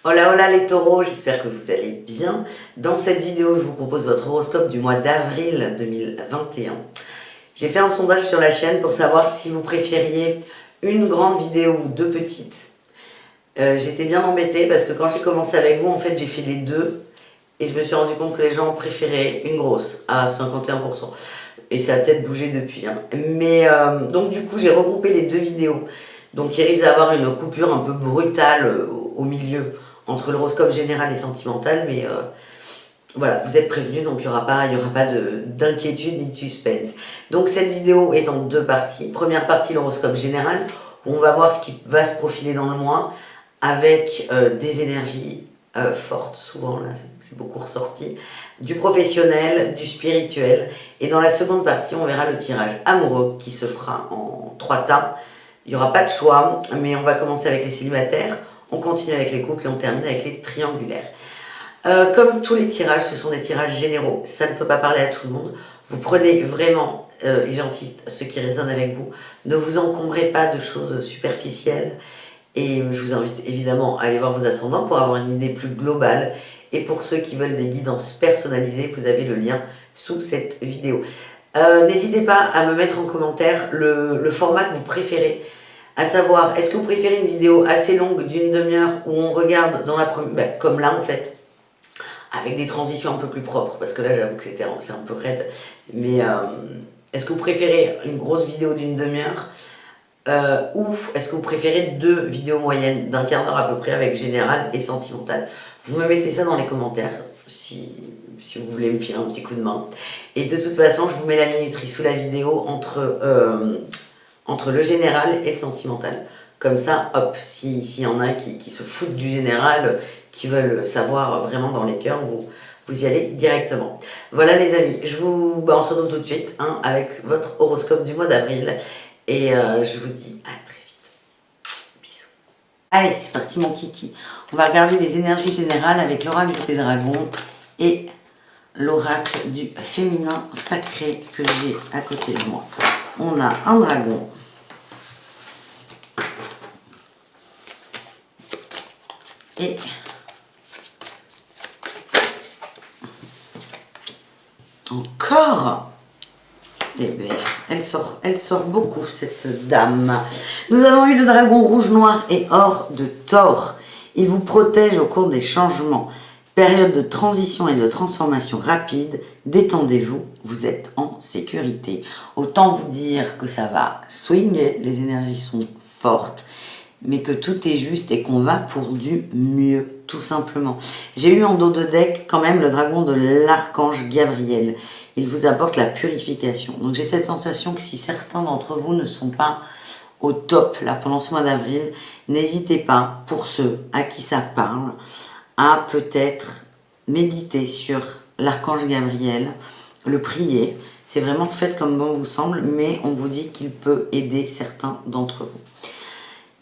Hola hola les taureaux, j'espère que vous allez bien. Dans cette vidéo, je vous propose votre horoscope du mois d'avril 2021. J'ai fait un sondage sur la chaîne pour savoir si vous préfériez une grande vidéo ou deux petites. J'étais bien embêtée parce que quand j'ai commencé avec vous, en fait, j'ai fait les deux. Et je me suis rendu compte que les gens préféraient une grosse à 51%. Et ça a peut-être bougé depuis. Hein. Mais donc du coup, j'ai regroupé les deux vidéos. Donc il risque d'avoir une coupure un peu brutale au milieu entre l'horoscope général et sentimental. Mais voilà, vous êtes prévenus, donc il n'y aura pas d'inquiétude ni de suspense. Donc cette vidéo est en deux parties. Première partie, l'horoscope général, où on va voir ce qui va se profiler dans le mois avec des énergies fortes, souvent là c'est beaucoup ressorti, du professionnel, du spirituel. Et dans la seconde partie, on verra le tirage amoureux qui se fera en 3 tas. Il n'y aura pas de choix, mais on va commencer avec les célibataires, on continue avec les couples et on termine avec les triangulaires. Comme tous les tirages, ce sont des tirages généraux, ça ne peut pas parler à tout le monde. Vous prenez vraiment, et j'insiste, ce qui résonne avec vous. Ne vous encombrez pas de choses superficielles. Et je vous invite évidemment à aller voir vos ascendants pour avoir une idée plus globale. Et pour ceux qui veulent des guidances personnalisées, vous avez le lien sous cette vidéo. N'hésitez pas à me mettre en commentaire le format que vous préférez. À savoir, est-ce que vous préférez une vidéo assez longue d'une demi-heure où on regarde dans la première, comme là en fait, avec des transitions un peu plus propres, parce que là j'avoue que c'est un peu raide, mais est-ce que vous préférez une grosse vidéo d'une demi-heure ou est-ce que vous préférez deux vidéos moyennes d'un quart d'heure à peu près avec général et sentimental? Vous me mettez ça dans les commentaires si vous voulez me filer un petit coup de main. Et de toute façon, je vous mets la minuterie sous la vidéo entre le général et le sentimental. Comme ça, hop, s'il y en a qui se foutent du général, qui veulent savoir vraiment dans les cœurs, vous y allez directement. Voilà les amis, on se retrouve tout de suite avec votre horoscope du mois d'avril. Et je vous dis à très vite. Bisous. Allez, c'est parti mon kiki. On va regarder les énergies générales avec l'oracle des dragons et l'oracle du féminin sacré que j'ai à côté de moi. On a un dragon. Et encore. Eh bien, elle sort beaucoup, cette dame. Nous avons eu le dragon rouge, noir et or de Thor. Il vous protège au cours des changements. Période de transition et de transformation rapide. Détendez-vous, vous êtes en sécurité. Autant vous dire que ça va swinguer, les énergies sont fortes, mais que tout est juste et qu'on va pour du mieux, tout simplement. J'ai eu en dos de deck quand même le dragon de l'archange Gabriel. Il vous apporte la purification. Donc j'ai cette sensation que si certains d'entre vous ne sont pas au top là pendant ce mois d'avril, n'hésitez pas, pour ceux à qui ça parle, à peut-être méditer sur l'archange Gabriel, le prier. C'est vraiment fait comme bon vous semble, mais on vous dit qu'il peut aider certains d'entre vous.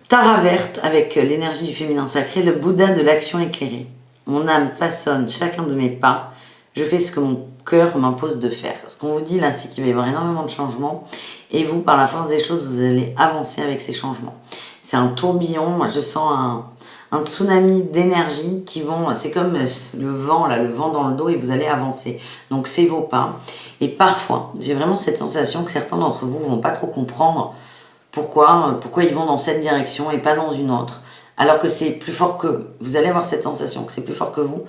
Tara verte avec l'énergie du féminin sacré, le Bouddha de l'action éclairée. Mon âme façonne chacun de mes pas. Je fais ce que mon cœur m'impose de faire. Ce qu'on vous dit là, c'est qu'il va y avoir énormément de changements. Et vous, par la force des choses, vous allez avancer avec ces changements. C'est un tourbillon. Moi, je sens un tsunami d'énergie qui vont... C'est comme le vent, là, le vent dans le dos et vous allez avancer. Donc, c'est vos pas. Et parfois, j'ai vraiment cette sensation que certains d'entre vous ne vont pas trop comprendre pourquoi ils vont dans cette direction et pas dans une autre. Alors que c'est plus fort que vous allez avoir cette sensation que c'est plus fort que vous.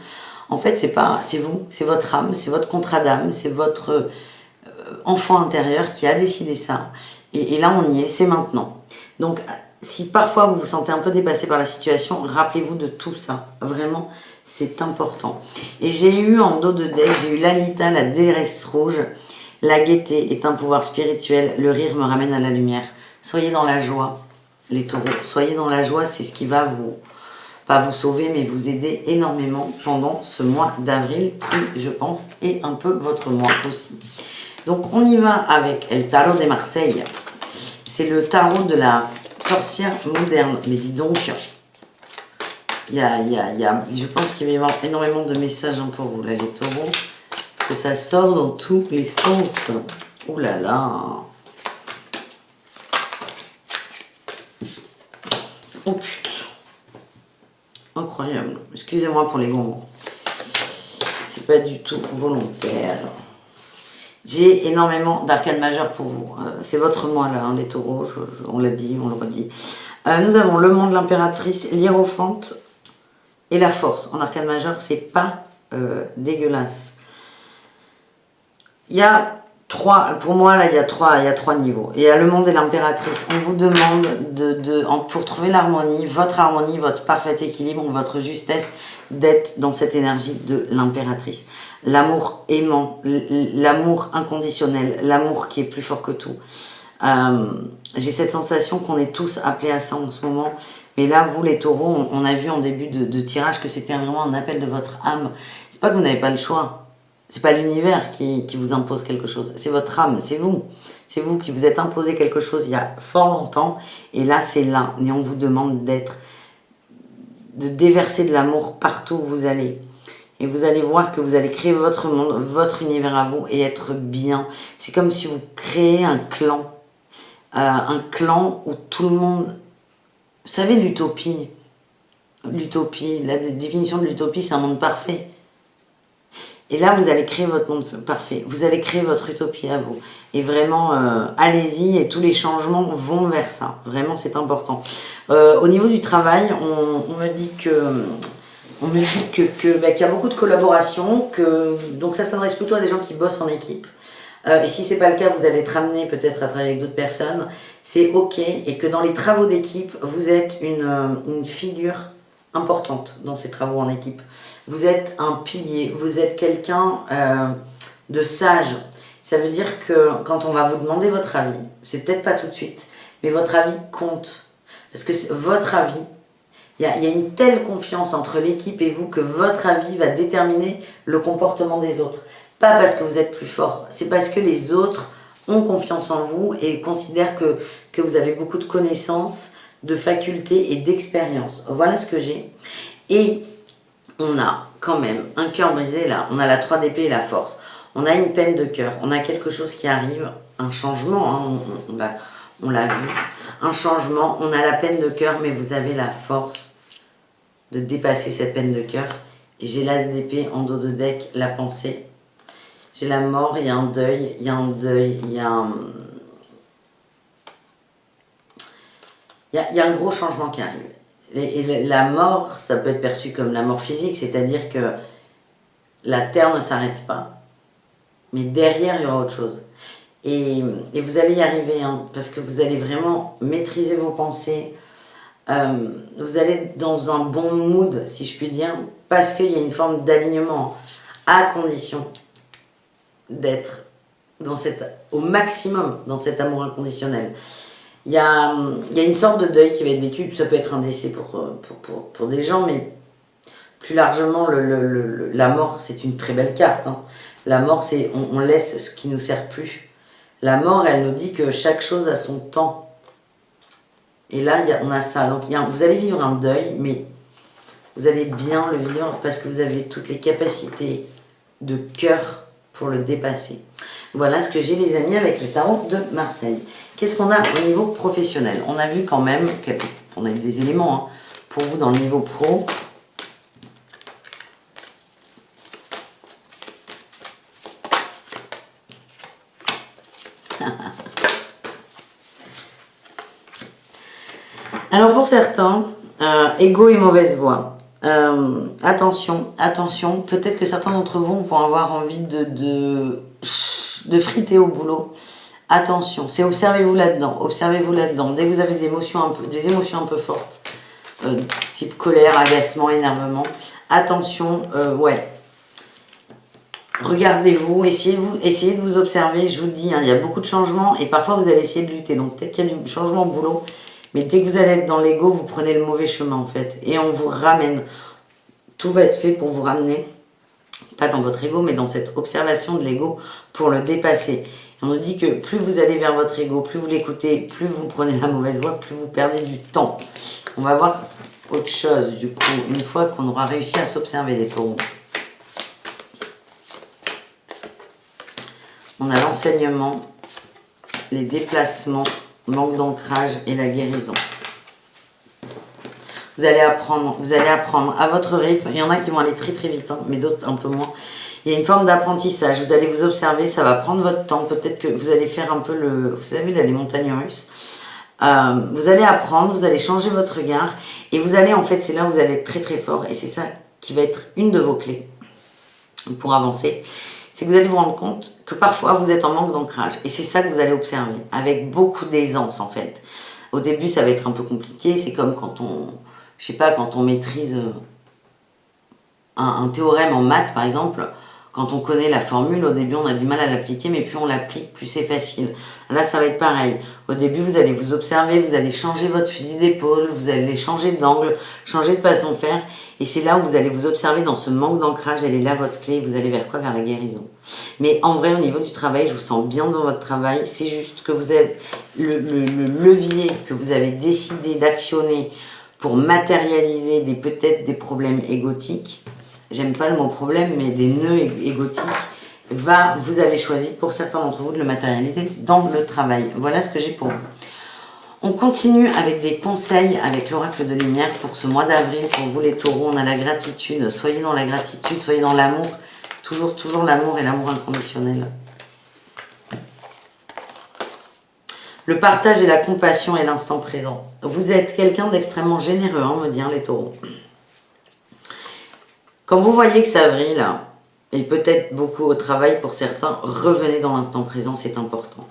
En fait, c'est vous, c'est votre âme, c'est votre contrat d'âme, c'est votre enfant intérieur qui a décidé ça. Et là, on y est, c'est maintenant. Donc, si parfois vous vous sentez un peu dépassé par la situation, rappelez-vous de tout ça. Vraiment, c'est important. Et j'ai eu en dos de deck, j'ai eu l'Alita, la déesse rouge. La gaieté est un pouvoir spirituel. Le rire me ramène à la lumière. Soyez dans la joie, les taureaux. Soyez dans la joie, c'est ce qui va pas vous sauver, mais vous aider énormément pendant ce mois d'avril qui, je pense, est un peu votre mois aussi. Donc, on y va avec le tarot de Marseille. C'est le tarot de la sorcière moderne. Mais dis donc, je pense qu'il va y avoir énormément de messages pour vous, là, les taureaux. Parce que ça sort dans tous les sens. Ouh là là. Oh putain. Incroyable. excusez-moi pour les gros mots. C'est pas du tout volontaire. J'ai énormément d'arcanes majeures pour vous. C'est votre mois là, hein, les taureaux, on l'a dit, on le redit. Nous avons le monde, l'impératrice, l'hiérophante et la force. En arcane majeure, c'est pas dégueulasse. Il y a trois, pour moi là, il y a trois niveaux. Il y a le monde et l'impératrice. On vous demande pour trouver l'harmonie, votre parfait équilibre, votre justesse, d'être dans cette énergie de l'impératrice. L'amour aimant, l'amour inconditionnel, l'amour qui est plus fort que tout. J'ai cette sensation qu'on est tous appelés à ça en ce moment. Mais là, vous les taureaux, on a vu en début de tirage que c'était vraiment un appel de votre âme. C'est pas que vous n'avez pas le choix. C'est pas l'univers qui vous impose quelque chose. C'est votre âme, c'est vous. C'est vous qui vous êtes imposé quelque chose il y a fort longtemps. Et là, c'est là. Et on vous demande de déverser de l'amour partout où vous allez. Et vous allez voir que vous allez créer votre monde, votre univers à vous et être bien. C'est comme si vous créez un clan. Un clan où tout le monde... Vous savez, l'utopie, la définition de l'utopie, c'est un monde parfait. Et là, vous allez créer votre monde parfait. Vous allez créer votre utopie à vous. Et vraiment, allez-y et tous les changements vont vers ça. Vraiment, c'est important. Au niveau du travail, on me dit qu'il y a beaucoup de collaboration. Donc ça s'adresse plutôt à des gens qui bossent en équipe. Et si ce n'est pas le cas, vous allez être amené peut-être à travailler avec d'autres personnes. C'est OK. Et que dans les travaux d'équipe, vous êtes une figure importante dans ces travaux en équipe. Vous êtes un pilier, vous êtes quelqu'un de sage. Ça veut dire que quand on va vous demander votre avis, c'est peut-être pas tout de suite, mais votre avis compte. Parce que votre avis, il y a une telle confiance entre l'équipe et vous que votre avis va déterminer le comportement des autres. Pas parce que vous êtes plus fort, c'est parce que les autres ont confiance en vous et considèrent que vous avez beaucoup de connaissances, de facultés et d'expérience. Voilà ce que j'ai. Et on a quand même un cœur brisé là. On a la 3 d'épée et la force. On a une peine de cœur. On a quelque chose qui arrive. Un changement. Hein, on l'a vu. Un changement. On a la peine de cœur, mais vous avez la force de dépasser cette peine de cœur. Et j'ai l'as d'épée en dos de deck, la pensée. J'ai la mort, il y a un deuil, il y a un deuil, il y a un gros changement qui arrive. Et la mort, ça peut être perçu comme la mort physique, c'est-à-dire que la terre ne s'arrête pas. Mais derrière, il y aura autre chose. Et vous allez y arriver, hein, parce que vous allez vraiment maîtriser vos pensées. Vous allez être dans un bon mood, si je puis dire, parce qu'il y a une forme d'alignement, à condition d'être au maximum dans cet amour inconditionnel. Il y a une sorte de deuil qui va être vécu. Ça peut être un décès pour des gens, mais plus largement, la mort, c'est une très belle carte. Hein. La mort, c'est on laisse ce qui ne nous sert plus. La mort, elle nous dit que chaque chose a son temps. Et là, on a ça. Donc, vous allez vivre un deuil, mais vous allez bien le vivre parce que vous avez toutes les capacités de cœur pour le dépasser. Voilà ce que j'ai, les amis, avec le tarot de Marseille. Qu'est-ce qu'on a au niveau professionnel? On a vu quand même qu'on a eu des éléments hein, pour vous dans le niveau pro. Alors pour certains, ego et mauvaise voix. Attention, peut-être que certains d'entre vous vont avoir envie de friter au boulot. Attention, c'est observez-vous là-dedans. Dès que vous avez des émotions un peu fortes, type colère, agacement, énervement, attention, ouais. Regardez-vous, essayez de vous observer, je vous dis, hein, il y a beaucoup de changements et parfois vous allez essayer de lutter. Donc peut-être qu'il y a du changement au boulot, mais dès que vous allez être dans l'ego, vous prenez le mauvais chemin en fait. Et on vous ramène. Tout va être fait pour vous ramener, pas dans votre ego, mais dans cette observation de l'ego pour le dépasser. Et on nous dit que plus vous allez vers votre ego, plus vous l'écoutez, plus vous prenez la mauvaise voie, plus vous perdez du temps. On va voir autre chose du coup, une fois qu'on aura réussi à s'observer les taureaux. On a l'enseignement, les déplacements, manque d'ancrage et la guérison. Vous allez apprendre à votre rythme. Il y en a qui vont aller très très vite, hein, mais d'autres un peu moins. Il y a une forme d'apprentissage. Vous allez vous observer, ça va prendre votre temps. Peut-être que vous allez faire un peu vous avez vu là, les montagnes russes. Vous allez apprendre, vous allez changer votre regard. Et vous allez, en fait, c'est là où vous allez être très très fort. Et c'est ça qui va être une de vos clés pour avancer. C'est que vous allez vous rendre compte que parfois vous êtes en manque d'ancrage. Et c'est ça que vous allez observer, avec beaucoup d'aisance en fait. Au début, ça va être un peu compliqué. C'est comme quand je sais pas, quand on maîtrise un théorème en maths, par exemple. Quand on connaît la formule, au début, on a du mal à l'appliquer, mais plus on l'applique, plus c'est facile. Là, ça va être pareil. Au début, vous allez vous observer, vous allez changer votre fusil d'épaule, vous allez changer d'angle, changer de façon de faire. Et c'est là où vous allez vous observer dans ce manque d'ancrage. Elle est là, votre clé. Vous allez vers quoi? Vers la guérison. Mais en vrai, au niveau du travail, je vous sens bien dans votre travail. C'est juste que vous êtes le levier que vous avez décidé d'actionner pour matérialiser peut-être des problèmes égotiques. J'aime pas le mot problème, mais des nœuds égotiques, vous avez choisi pour certains d'entre vous de le matérialiser dans le travail. Voilà ce que j'ai pour vous. On continue avec des conseils avec l'oracle de lumière pour ce mois d'avril. Pour vous les taureaux, on a la gratitude. Soyez dans la gratitude, soyez dans l'amour. Toujours l'amour et l'amour inconditionnel. Le partage et la compassion et l'instant présent. Vous êtes quelqu'un d'extrêmement généreux, hein, me dire les taureaux. Quand vous voyez que c'est avril, et peut-être beaucoup au travail pour certains, revenez dans l'instant présent, c'est important.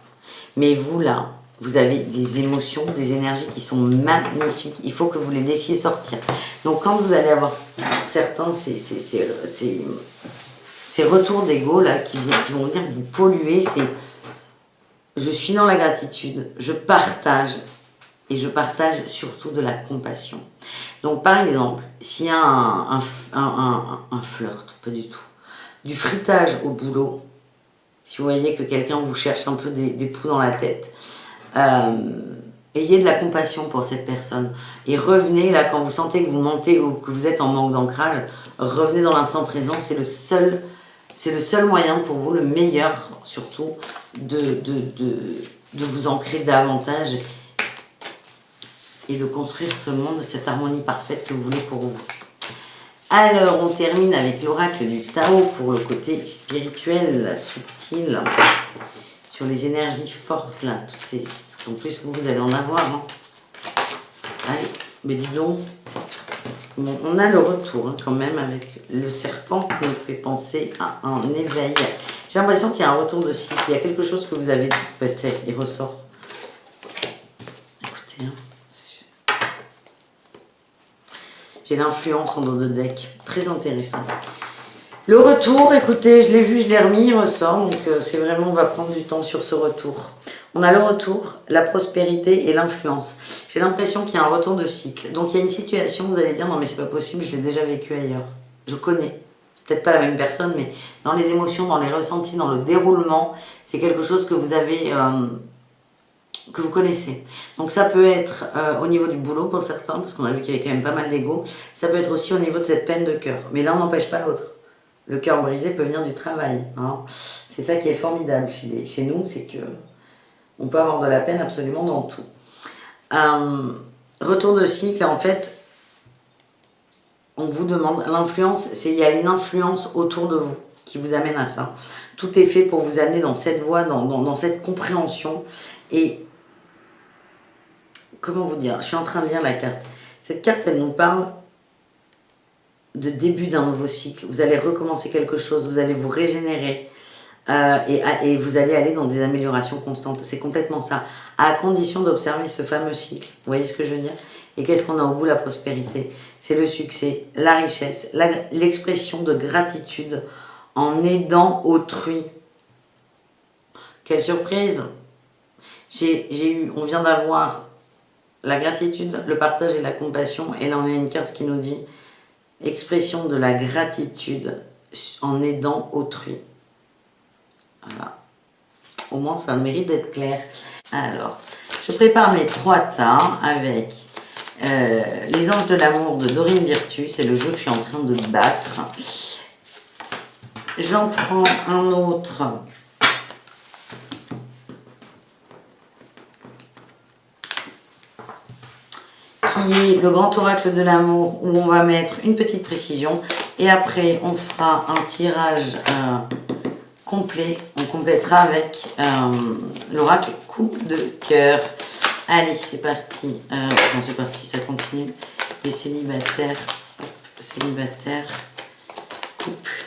Mais vous là, vous avez des émotions, des énergies qui sont magnifiques. Il faut que vous les laissiez sortir. Donc quand vous allez avoir, pour certains, ces retours d'ego là qui vont venir vous polluer, c'est je suis dans la gratitude, je partage. Et je partage surtout de la compassion. Donc par exemple, s'il y a un flirt, pas du tout, du fritage au boulot, si vous voyez que quelqu'un vous cherche un peu des poux dans la tête, ayez de la compassion pour cette personne. Et revenez, là, quand vous sentez que vous mentez ou que vous êtes en manque d'ancrage, revenez dans l'instant présent, c'est le seul moyen pour vous, le meilleur surtout, de vous ancrer davantage et de construire ce monde, cette harmonie parfaite que vous voulez pour vous. Alors, on termine avec l'oracle du Tao pour le côté spirituel, subtil, sur les énergies fortes, là. En plus, vous allez en avoir. Hein. Allez, mais dis donc, bon, on a le retour hein, quand même avec le serpent qui nous fait penser à un éveil. J'ai l'impression qu'il y a un retour de cycle. Il y a quelque chose que vous avez dit, peut-être, il ressort. Écoutez, hein. J'ai l'influence en dos de deck. Très intéressant. Le retour, écoutez, je l'ai vu, je l'ai remis, il ressort. Donc c'est vraiment, on va prendre du temps sur ce retour. On a le retour, la prospérité et l'influence. J'ai l'impression qu'il y a un retour de cycle. Donc il y a une situation, vous allez dire, non mais c'est pas possible, je l'ai déjà vécu ailleurs. Je connais. Peut-être pas la même personne, mais dans les émotions, dans les ressentis, dans le déroulement, c'est quelque chose que vous avez... que vous connaissez. Donc ça peut être au niveau du boulot pour certains, parce qu'on a vu qu'il y avait quand même pas mal d'ego. Ça peut être aussi au niveau de cette peine de cœur. Mais l'un n'empêche pas l'autre. Le cœur brisé peut venir du travail. Hein. C'est ça qui est formidable chez nous, c'est que on peut avoir de la peine absolument dans tout. Retour de cycle, en fait, on vous demande l'influence, il y a une influence autour de vous qui vous amène à ça. Tout est fait pour vous amener dans cette voie, dans cette compréhension. Et comment vous dire, je suis en train de lire la carte. Cette carte, elle nous parle de début d'un nouveau cycle. Vous allez recommencer quelque chose, vous allez vous régénérer et vous allez aller dans des améliorations constantes. C'est complètement ça, à condition d'observer ce fameux cycle. Vous voyez ce que je veux dire? Et qu'est-ce qu'on a au bout? La prospérité. C'est le succès, la richesse, l'expression de gratitude en aidant autrui. Quelle surprise! On vient d'avoir la gratitude, le partage et la compassion. Et là, on a une carte qui nous dit expression de la gratitude en aidant autrui. Voilà. Au moins, ça mérite d'être clair. Alors, je prépare mes 3 tas avec les anges de l'amour de Dorine Virtue. C'est le jeu que je suis en train de battre. J'en prends un autre. Qui qui est le grand oracle de l'amour, où on va mettre une petite précision. Et après, on fera un tirage complet. On complétera avec l'oracle coup de cœur. Allez, c'est parti. Non, c'est parti, ça continue. Les célibataires, célibataires, couple.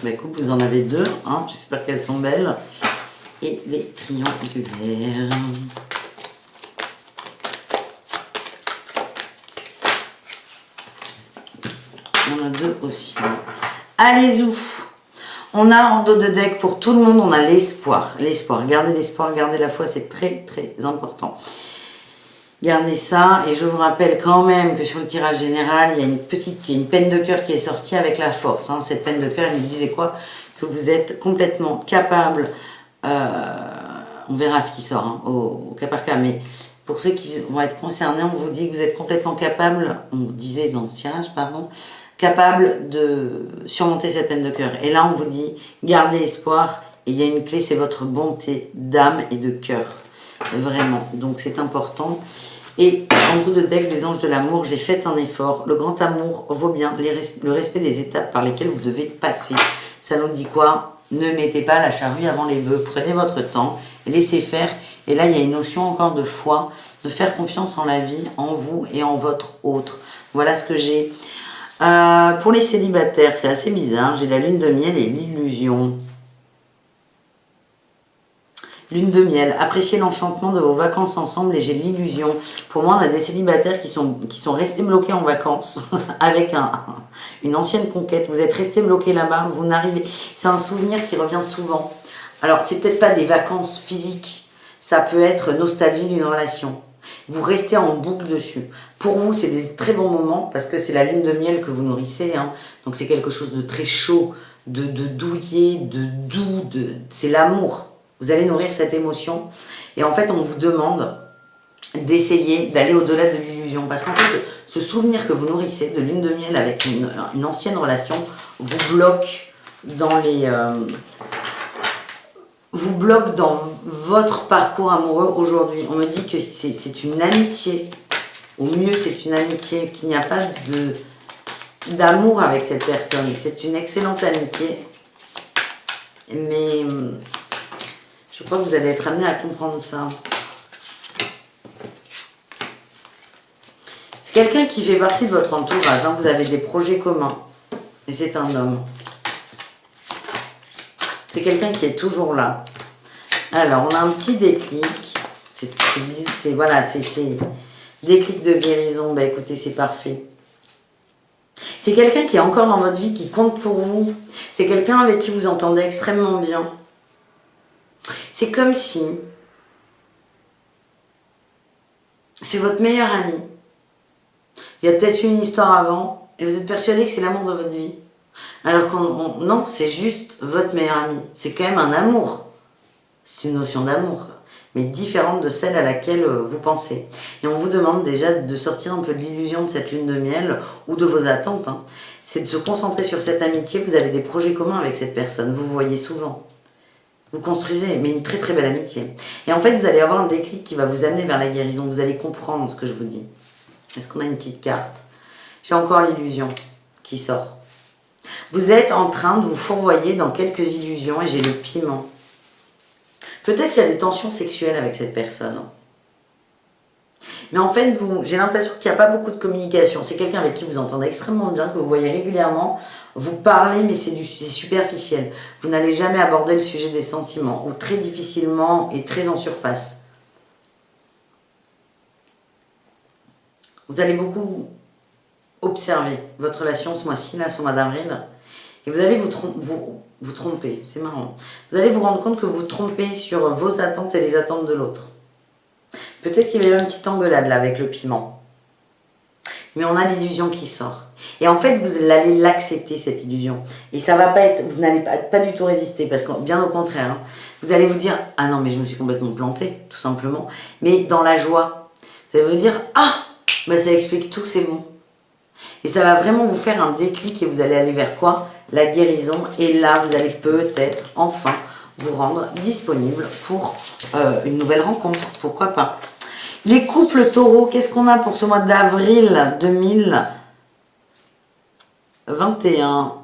Ben, couple, vous en avez deux. Hein, j'espère qu'elles sont belles. Et les triangulaires. On a deux aussi. Allez-y. On a en dos de deck pour tout le monde, on a l'espoir. L'espoir, gardez l'espoir, gardez la foi, c'est très très important. Gardez ça. Et je vous rappelle quand même que sur le tirage général, il y a une peine de cœur qui est sortie avec la force. Hein. Cette peine de cœur, elle nous disait quoi? Que vous êtes complètement capable. On verra ce qui sort hein, au cas par cas. Mais pour ceux qui vont être concernés, on vous dit que vous êtes complètement capable. On disait dans ce tirage, pardon. Capable de surmonter cette peine de cœur. Et là, on vous dit, gardez espoir. Et il y a une clé, c'est votre bonté d'âme et de cœur. Vraiment. Donc, c'est important. Et en dessous de deck des anges de l'amour, j'ai fait un effort. Le grand amour vaut bien le respect des étapes par lesquelles vous devez passer. Ça nous dit quoi? Ne mettez pas la charrue avant les bœufs. Prenez votre temps. Laissez faire. Et là, il y a une notion encore de foi, de faire confiance en la vie, en vous et en votre autre. Voilà ce que j'ai. Pour les célibataires, c'est assez bizarre. J'ai la lune de miel et l'illusion. Lune de miel. Appréciez l'enchantement de vos vacances ensemble et j'ai l'illusion. Pour moi, on a des célibataires qui sont restés bloqués en vacances avec une ancienne conquête. Vous êtes restés bloqués là-bas. Vous n'arrivez. C'est un souvenir qui revient souvent. Alors, c'est peut-être pas des vacances physiques. Ça peut être nostalgie d'une relation. Vous restez en boucle dessus. Pour vous, c'est des très bons moments parce que c'est la lune de miel que vous nourrissez. Hein. Donc, c'est quelque chose de très chaud, de douillet, de doux. C'est l'amour. Vous allez nourrir cette émotion. Et en fait, on vous demande d'essayer d'aller au-delà de l'illusion. Parce qu'en fait, ce souvenir que vous nourrissez de lune de miel avec une ancienne relation vous bloque dans les... vous bloque dans votre parcours amoureux aujourd'hui. On me dit que c'est une amitié. Au mieux, c'est une amitié, qu'il n'y a pas d'amour avec cette personne. C'est une excellente amitié. Mais je crois que vous allez être amené à comprendre ça. C'est quelqu'un qui fait partie de votre entourage. Hein. Vous avez des projets communs. Et c'est un homme. C'est quelqu'un qui est toujours là. Alors, on a un petit déclic. Voilà, c'est déclic de guérison. Bah écoutez, c'est parfait. C'est quelqu'un qui est encore dans votre vie, qui compte pour vous. C'est quelqu'un avec qui vous entendez extrêmement bien. C'est comme si c'est votre meilleur ami. Il y a peut-être eu une histoire avant et vous êtes persuadé que c'est l'amour de votre vie. Alors que non, c'est juste votre meilleur ami. C'est quand même un amour. C'est une notion d'amour, mais différente de celle à laquelle vous pensez. Et on vous demande déjà de sortir un peu de l'illusion de cette lune de miel ou de vos attentes. Hein. C'est de se concentrer sur cette amitié. Vous avez des projets communs avec cette personne. Vous vous voyez souvent. Vous construisez, mais une très très belle amitié. Et en fait, vous allez avoir un déclic qui va vous amener vers la guérison. Vous allez comprendre ce que je vous dis. Est-ce qu'on a une petite carte? J'ai encore l'illusion qui sort. Vous êtes en train de vous fourvoyer dans quelques illusions et j'ai le piment. Peut-être qu'il y a des tensions sexuelles avec cette personne. Mais en fait, j'ai l'impression qu'il n'y a pas beaucoup de communication. C'est quelqu'un avec qui vous entendez extrêmement bien, que vous voyez régulièrement. Vous parlez, mais c'est superficiel. Vous n'allez jamais aborder le sujet des sentiments, ou très difficilement et très en surface. Vous allez beaucoup observer votre relation ce mois-ci, là, sur mois d'avril. Et vous allez vous tromper, c'est marrant. Vous allez vous rendre compte que vous trompez sur vos attentes et les attentes de l'autre. Peut-être qu'il y a eu une petite engueulade là avec le piment. Mais on a l'illusion qui sort. Et en fait, vous allez l'accepter, cette illusion. Et ça va pas être, vous n'allez pas du tout résister, parce que bien au contraire, hein, vous allez vous dire, ah non, mais je me suis complètement plantée, tout simplement. Mais dans la joie, vous allez vous dire, ah, bah ça explique tout, c'est bon. Et ça va vraiment vous faire un déclic et vous allez aller vers quoi? La guérison. Et là, vous allez peut-être enfin vous rendre disponible pour une nouvelle rencontre. Pourquoi pas? Les couples taureaux, qu'est-ce qu'on a pour ce mois d'avril 2021?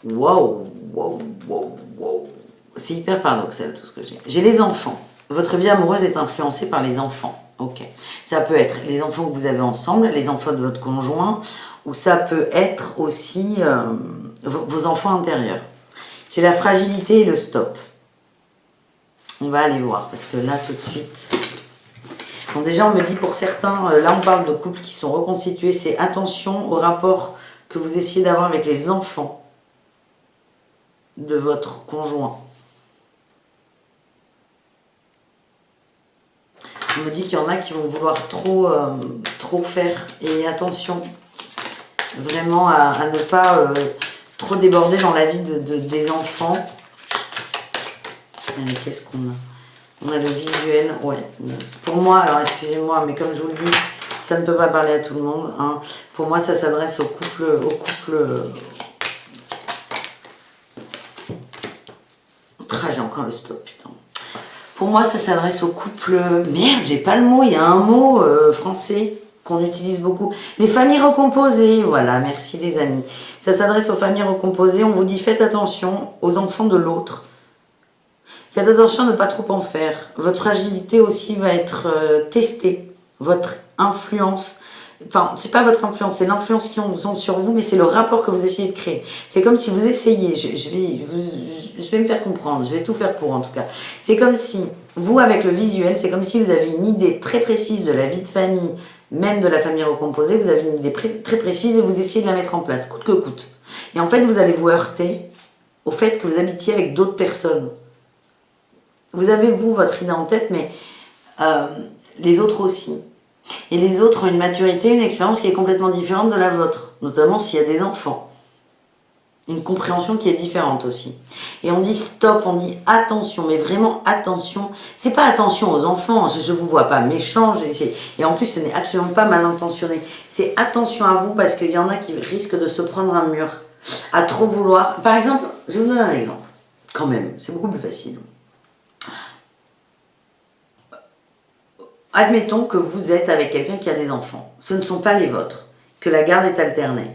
Waouh, waouh, waouh, waouh. C'est hyper paradoxal tout ce que j'ai. J'ai les enfants. Votre vie amoureuse est influencée par les enfants. Ok. Ça peut être les enfants que vous avez ensemble, les enfants de votre conjoint, ou ça peut être aussi vos enfants intérieurs. J'ai la fragilité et le stop. On va aller voir, parce que là, tout de suite... Bon, déjà, on me dit pour certains, là, on parle de couples qui sont reconstitués, c'est attention au rapport que vous essayez d'avoir avec les enfants de votre conjoint. On me dit qu'il y en a qui vont vouloir trop faire. Et attention, vraiment à ne pas trop déborder dans la vie des enfants. Allez, qu'est-ce qu'on a? On a le visuel, ouais. Pour moi, alors excusez-moi, mais comme je vous le dis, ça ne peut pas parler à tout le monde. Hein. Pour moi, ça s'adresse au couple. J'ai encore le stop, putain. Pour moi, ça s'adresse au couple... Merde, j'ai pas le mot. Il y a un mot français qu'on utilise beaucoup. Les familles recomposées. Voilà, merci les amis. Ça s'adresse aux familles recomposées. On vous dit, faites attention aux enfants de l'autre. Faites attention à ne pas trop en faire. Votre fragilité aussi va être testée. Votre influence... Enfin, c'est pas votre influence, c'est l'influence qu'ils ont sur vous, mais c'est le rapport que vous essayez de créer. C'est comme si vous essayez, je vais me faire comprendre, je vais tout faire pour en tout cas. C'est comme si, vous avec le visuel, c'est comme si vous avez une idée très précise de la vie de famille, même de la famille recomposée, vous avez une idée très précise et vous essayez de la mettre en place, coûte que coûte. Et en fait, vous allez vous heurter au fait que vous habitiez avec d'autres personnes. Vous avez, vous, votre idée en tête, mais les autres aussi. Et les autres ont une maturité, une expérience qui est complètement différente de la vôtre, notamment s'il y a des enfants. Une compréhension qui est différente aussi. Et on dit stop, on dit attention, mais vraiment attention. C'est pas attention aux enfants, je vous vois pas méchant, et en plus ce n'est absolument pas mal intentionné. C'est attention à vous parce qu'il y en a qui risquent de se prendre un mur, à trop vouloir. Par exemple, je vous donne un exemple, quand même, c'est beaucoup plus facile. Admettons que vous êtes avec quelqu'un qui a des enfants. Ce ne sont pas les vôtres. Que la garde est alternée.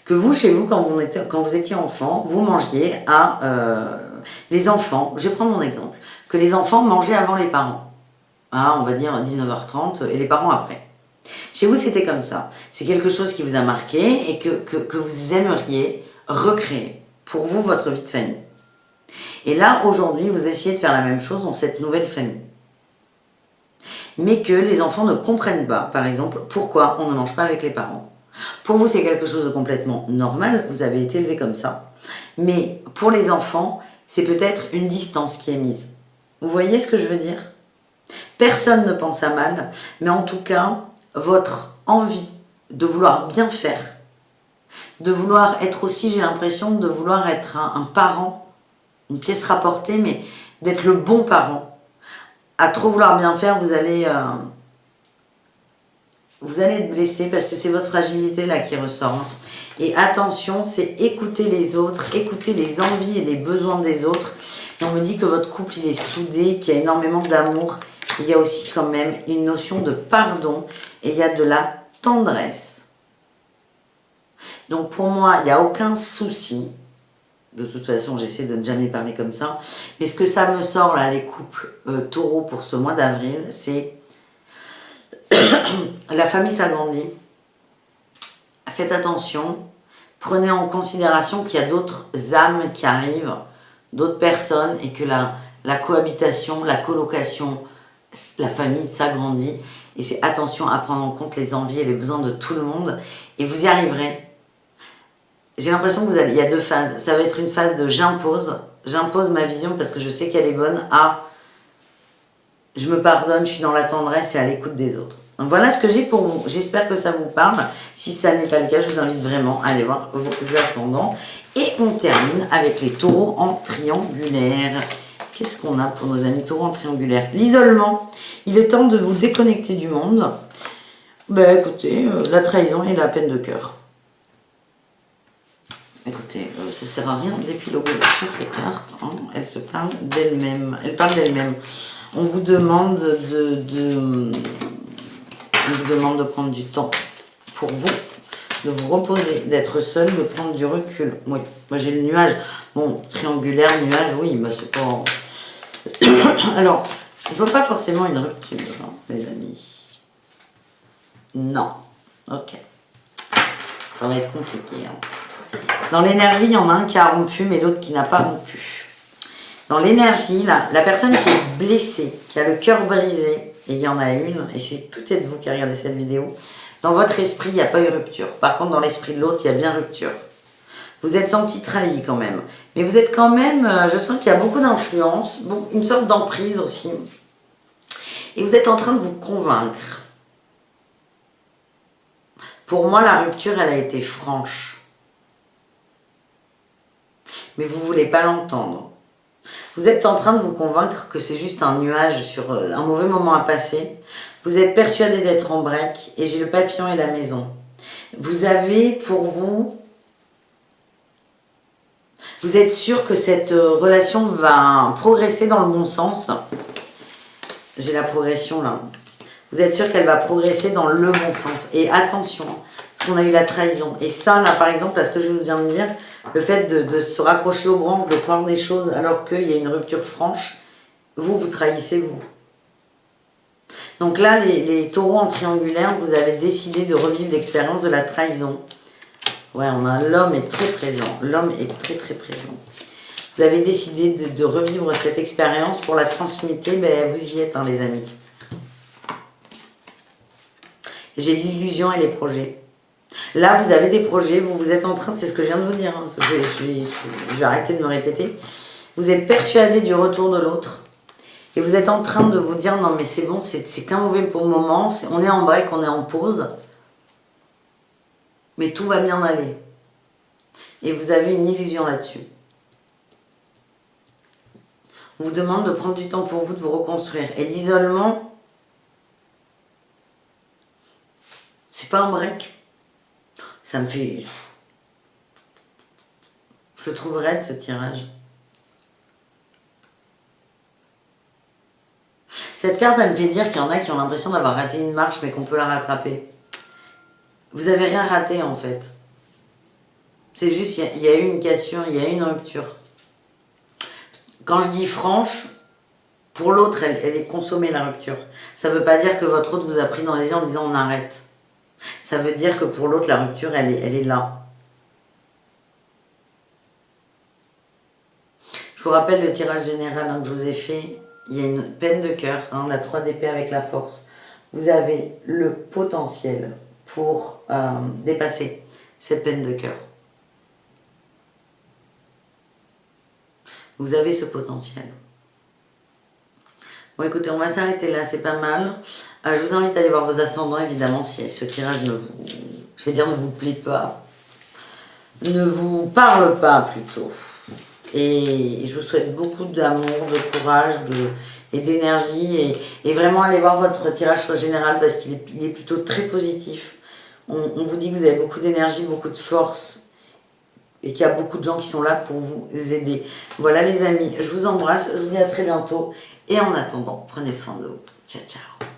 Que vous, chez vous, quand vous étiez enfant, vous mangiez à... les enfants, je vais prendre mon exemple. Que les enfants mangeaient avant les parents. On va dire 19h30 et les parents après. Chez vous, c'était comme ça. C'est quelque chose qui vous a marqué et que vous aimeriez recréer. Pour vous, votre vie de famille. Et là, aujourd'hui, vous essayez de faire la même chose dans cette nouvelle famille. Mais que les enfants ne comprennent pas, par exemple, pourquoi on ne mange pas avec les parents. Pour vous, c'est quelque chose de complètement normal, vous avez été élevé comme ça. Mais pour les enfants, c'est peut-être une distance qui est mise. Vous voyez ce que je veux dire? Personne ne pense à mal, mais en tout cas, votre envie de vouloir bien faire, de vouloir être aussi, j'ai l'impression, de vouloir être un parent, une pièce rapportée, mais d'être le bon parent. À trop vouloir bien faire, vous allez être blessé parce que c'est votre fragilité là qui ressort. Et attention, c'est écouter les autres, écouter les envies et les besoins des autres. Et on me dit que votre couple, il est soudé, qu'il y a énormément d'amour. Il y a aussi quand même une notion de pardon et il y a de la tendresse. Donc pour moi, il n'y a aucun souci. De toute façon, j'essaie de ne jamais parler comme ça. Mais ce que ça me sort, là, les couples taureaux pour ce mois d'avril, c'est la famille s'agrandit. Faites attention. Prenez en considération qu'il y a d'autres âmes qui arrivent, d'autres personnes, et que la cohabitation, la colocation, la famille s'agrandit. Et c'est attention à prendre en compte les envies et les besoins de tout le monde. Et vous y arriverez. J'ai l'impression que il y a deux phases. Ça va être une phase de j'impose ma vision parce que je sais qu'elle est bonne, à je me pardonne, je suis dans la tendresse et à l'écoute des autres. Donc voilà ce que j'ai pour vous. J'espère que ça vous parle. Si ça n'est pas le cas, je vous invite vraiment à aller voir vos ascendants. Et on termine avec les taureaux en triangulaire. Qu'est-ce qu'on a pour nos amis taureaux en triangulaire? L'isolement. Il est temps de vous déconnecter du monde. Ben écoutez, la trahison et la peine de cœur. Écoutez, ça sert à rien d'épiloguer sur ces cartes. Hein. Elles se parlent d'elles-mêmes. Elles parlent d'elles-mêmes. On vous demande on vous demande de prendre du temps pour vous, de vous reposer, d'être seul, de prendre du recul. Oui, moi j'ai le nuage. Bon, triangulaire, nuage, oui, mais c'est pas... Alors, je vois pas forcément une rupture, hein, les amis. Non. Ok. Ça va être compliqué. Hein. Dans l'énergie, il y en a un qui a rompu, mais l'autre qui n'a pas rompu. Dans l'énergie, là, la personne qui est blessée, qui a le cœur brisé, et il y en a une, et c'est peut-être vous qui regardez cette vidéo, dans votre esprit, il n'y a pas eu rupture. Par contre, dans l'esprit de l'autre, il y a bien rupture. Vous êtes senti trahi quand même. Mais vous êtes quand même, je sens qu'il y a beaucoup d'influence, une sorte d'emprise aussi. Et vous êtes en train de vous convaincre. Pour moi, la rupture, elle a été franche. Mais vous ne voulez pas l'entendre. Vous êtes en train de vous convaincre que c'est juste un nuage sur un mauvais moment à passer. Vous êtes persuadé d'être en break et j'ai le papillon et la maison. Vous avez pour vous... Vous êtes sûr que cette relation va progresser dans le bon sens. J'ai la progression là. Vous êtes sûr qu'elle va progresser dans le bon sens. Et attention, parce qu'on a eu la trahison. Et ça, là, par exemple, là, ce que je viens de dire, le fait de se raccrocher aux branches, de croire des choses alors qu'il y a une rupture franche, vous trahissez vous. Donc là, les taureaux en triangulaire, vous avez décidé de revivre l'expérience de la trahison. Ouais, on a l'homme est très présent. L'homme est très très présent. Vous avez décidé de revivre cette expérience pour la transmuter. Ben, vous y êtes, hein, les amis. J'ai l'illusion et les projets. Là, vous avez des projets. Vous êtes en train, c'est ce que je viens de vous dire. Hein, je vais arrêter de me répéter. Vous êtes persuadé du retour de l'autre. Et vous êtes en train de vous dire, non mais c'est bon, c'est qu'un mauvais moment. On est en break, on est en pause. Mais tout va bien aller. Et vous avez une illusion là-dessus. On vous demande de prendre du temps pour vous, de vous reconstruire. Et l'isolement, c'est pas un break. Ça me fait... Je le trouve raide, ce tirage. Cette carte, elle me fait dire qu'il y en a qui ont l'impression d'avoir raté une marche, mais qu'on peut la rattraper. Vous avez rien raté, en fait. C'est juste, il y a eu une cassure, il y a eu une rupture. Quand je dis franche, pour l'autre, elle est consommée, la rupture. Ça ne veut pas dire que votre autre vous a pris dans les yeux en disant on arrête. Ça veut dire que pour l'autre, la rupture, elle est là. Je vous rappelle le tirage général, hein, que je vous ai fait. Il y a une peine de cœur, hein, la 3 d'épée avec la force. Vous avez le potentiel pour dépasser cette peine de cœur. Vous avez ce potentiel. Bon, écoutez, on va s'arrêter là, c'est pas mal. Je vous invite à aller voir vos ascendants, évidemment, si ce tirage ne vous, je vais dire, ne vous plaît pas. Ne vous parle pas, plutôt. Et je vous souhaite beaucoup d'amour, de courage et d'énergie. Et vraiment, allez voir votre tirage général parce qu'il est plutôt très positif. On vous dit que vous avez beaucoup d'énergie, beaucoup de force. Et qu'il y a beaucoup de gens qui sont là pour vous aider. Voilà les amis, je vous embrasse, je vous dis à très bientôt. Et en attendant, prenez soin de vous. Ciao, ciao.